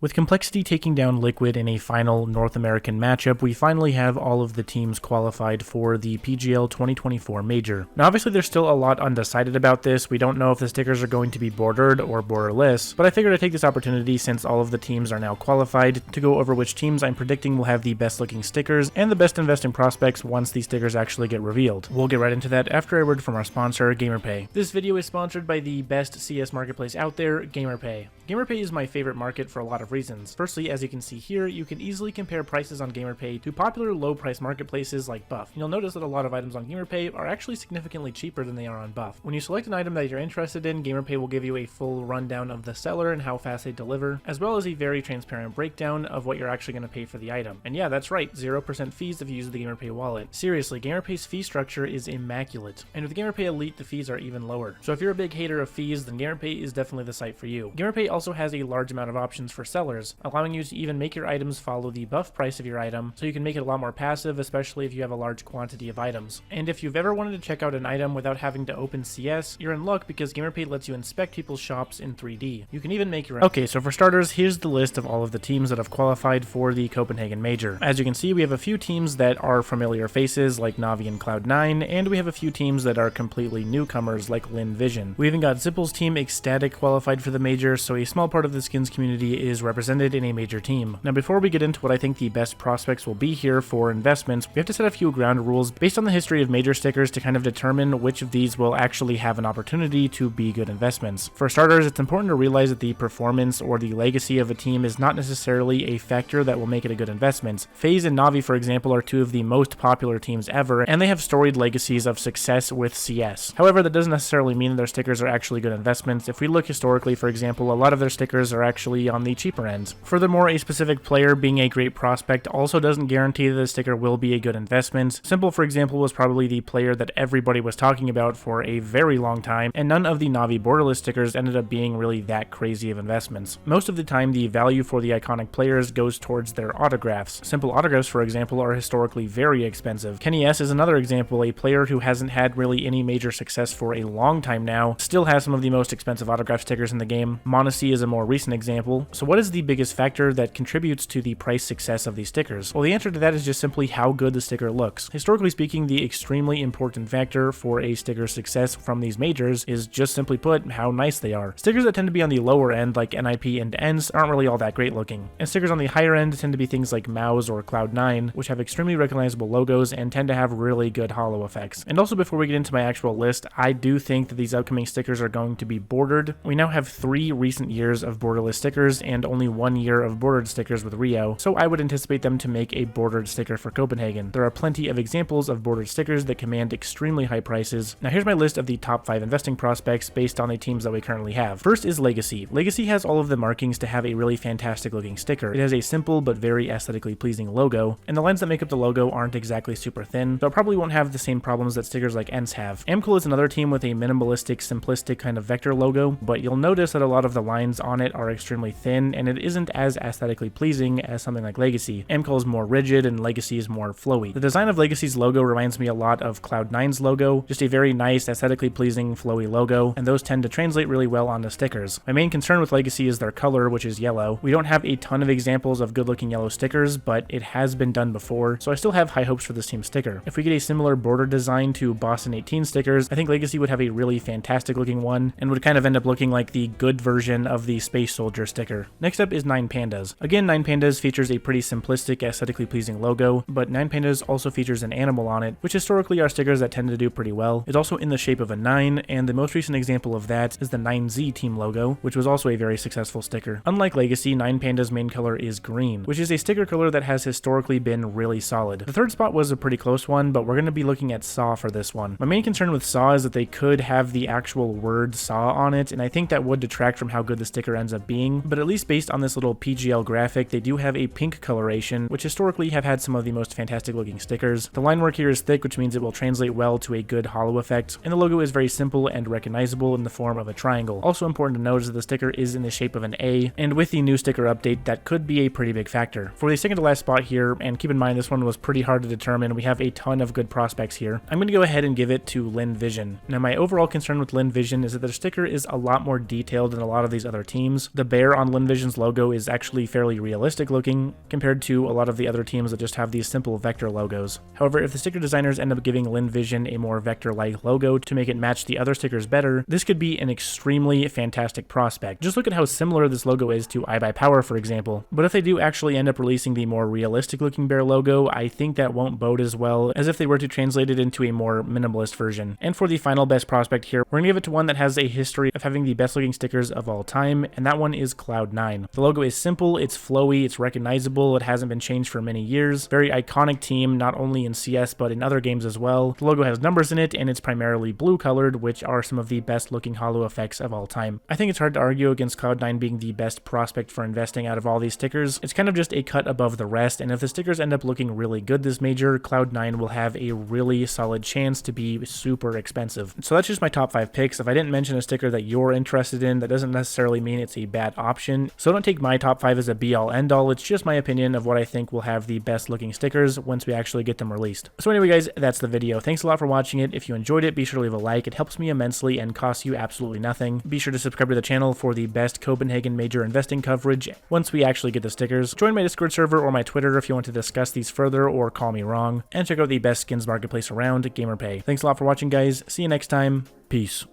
With Complexity taking down Liquid in a final North American matchup, we finally have all of the teams qualified for the PGL 2024 Major. Now obviously there's still a lot undecided about this. We don't know if the stickers are going to be bordered or borderless, but I figured I'd take this opportunity since all of the teams are now qualified to go over which teams I'm predicting will have the best looking stickers and the best investing prospects once these stickers actually get revealed. We'll get right into that after a word from our sponsor, GamerPay. This video is sponsored by the best CS marketplace out there, GamerPay. GamerPay is my favorite market for a lot of reasons. Firstly, as you can see here, you can easily compare prices on GamerPay to popular low-price marketplaces like Buff. You'll notice that a lot of items on GamerPay are actually significantly cheaper than they are on Buff. When you select an item that you're interested in, GamerPay will give you a full rundown of the seller and how fast they deliver, as well as a very transparent breakdown of what you're actually going to pay for the item. And yeah, that's right, 0% fees if you use the GamerPay wallet. Seriously, GamerPay's fee structure is immaculate, and with GamerPay Elite, the fees are even lower. So if you're a big hater of fees, then GamerPay is definitely the site for you. GamerPay also has a large amount of options for sellers, allowing you to even make your items follow the buff price of your item, so you can make it a lot more passive, especially if you have a large quantity of items. And if you've ever wanted to check out an item without having to open CS, you're in luck because GamerPay lets you inspect people's shops in 3D. You can even make your own. Okay, so for starters, here's the list of all of the teams that have qualified for the Copenhagen Major. As you can see, we have a few teams that are familiar faces like Navi and Cloud9, and we have a few teams that are completely newcomers like Lin Vision. We even got Zippel's team Ecstatic qualified for the Major, so a small part of the skins community is represented in a major team. Now before we get into what I think the best prospects will be here for investments, we have to set a few ground rules based on the history of major stickers to kind of determine which of these will actually have an opportunity to be good investments. For starters, it's important to realize that the performance or the legacy of a team is not necessarily a factor that will make it a good investment. FaZe and Navi, for example, are two of the most popular teams ever, and they have storied legacies of success with CS. However, that doesn't necessarily mean that their stickers are actually good investments. If we look historically, for example, a lot of their stickers are actually on the cheaper end. Furthermore, a specific player being a great prospect also doesn't guarantee that the sticker will be a good investment. Simple, for example, was probably the player that everybody was talking about for a very long time, and none of the Navi borderless stickers ended up being really that crazy of investments. Most of the time, the value for the iconic players goes towards their autographs. Simple autographs, for example, are historically very expensive. Kenny S is another example, a player who hasn't had really any major success for a long time now, still has some of the most expensive autograph stickers in the game. Monacy is a more recent example. So what is the biggest factor that contributes to the price success of these stickers? Well, the answer to that is just simply how good the sticker looks. Historically speaking, the extremely important factor for a sticker's success from these majors is just simply put, how nice they are. Stickers that tend to be on the lower end, like NIP and ENS, aren't really all that great looking. And stickers on the higher end tend to be things like MOUZ or Cloud9, which have extremely recognizable logos and tend to have really good holo effects. And also, before we get into my actual list, I do think that these upcoming stickers are going to be bordered. We now have 3 recent years of borderless stickers and only 1 year of bordered stickers with Rio, so I would anticipate them to make a bordered sticker for Copenhagen. There are plenty of examples of bordered stickers that command extremely high prices. Now here's my list of the top 5 investing prospects based on the teams that we currently have. First is Legacy. Legacy has all of the markings to have a really fantastic looking sticker. It has a simple but very aesthetically pleasing logo, and the lines that make up the logo aren't exactly super thin, so it probably won't have the same problems that stickers like ENS have. Amcool is another team with a minimalistic, simplistic kind of vector logo, but you'll notice that a lot of the lines on it are extremely thin, and it isn't as aesthetically pleasing as something like Legacy. Amcool is more rigid, and Legacy is more flowy. The design of Legacy's logo reminds me a lot of Cloud9's logo, just a very nice, aesthetically pleasing, flowy logo, and those tend to translate really well onto stickers. My main concern with Legacy is their color, which is yellow. We don't have a ton of examples of good-looking yellow stickers, but it has been done before, so I still have high hopes for this team's sticker. If we get a similar border design to Boston 18 stickers, I think Legacy would have a really fantastic looking one, and would kind of end up looking like the good version of the Space Soldier sticker. Next up is 9 Pandas. Again, 9 Pandas features a pretty simplistic, aesthetically pleasing logo, but 9 Pandas also features an animal on it, which historically are stickers that tend to do pretty well. It's also in the shape of a 9, and the most recent example of that is the 9Z team logo, which was also a very successful sticker. Unlike Legacy, 9 Pandas' main color is green, which is a sticker color that has historically been really solid. The third spot was a pretty close one, but we're going to be looking at SAW for this one. My main concern with SAW is that they could have the actual word SAW on it, and I think that would detract from how good the sticker ends up being, but at least based on this little PGL graphic, they do have a pink coloration, which historically have had some of the most fantastic looking stickers. The line work here is thick, which means it will translate well to a good holo effect, and the logo is very simple and recognizable in the form of a triangle. Also important to note is that the sticker is in the shape of an A, and with the new sticker update, that could be a pretty big factor. For the second to last spot here, and keep in mind this one was pretty hard to determine, we have a ton of good prospects here, I'm going to go ahead and give it to Lin Vision. Now my overall concern with Lin Vision is that their sticker is a lot more detailed than a lot of these other teams. The bear on Lin Vision's Copenhagen's logo is actually fairly realistic looking compared to a lot of the other teams that just have these simple vector logos. However, if the sticker designers end up giving LinVision a more vector-like logo to make it match the other stickers better, this could be an extremely fantastic prospect. Just look at how similar this logo is to iBuyPower, for example. But if they do actually end up releasing the more realistic looking bear logo, I think that won't bode as well as if they were to translate it into a more minimalist version. And for the final best prospect here, we're going to give it to one that has a history of having the best looking stickers of all time, and that one is Cloud9. The logo is simple, it's flowy, it's recognizable, it hasn't been changed for many years. Very iconic team, not only in CS but in other games as well. The logo has numbers in it, and it's primarily blue colored, which are some of the best looking holo effects of all time. I think it's hard to argue against Cloud9 being the best prospect for investing out of all these stickers. It's kind of just a cut above the rest, and if the stickers end up looking really good this major, Cloud9 will have a really solid chance to be super expensive. So that's just my top 5 picks. If I didn't mention a sticker that you're interested in, that doesn't necessarily mean it's a bad option. So don't take my top 5 as a be all end all. It's just my opinion of what I think will have the best looking stickers once we actually get them released. So anyway guys, that's the video. Thanks a lot for watching it. If you enjoyed it, be sure to leave a like. It helps me immensely and costs you absolutely nothing. Be sure to subscribe to the channel for the best Copenhagen major investing coverage once we actually get the stickers. Join my Discord server or my Twitter if you want to discuss these further or call me wrong. And check out the best skins marketplace around, GamerPay. Thanks a lot for watching guys. See you next time. Peace.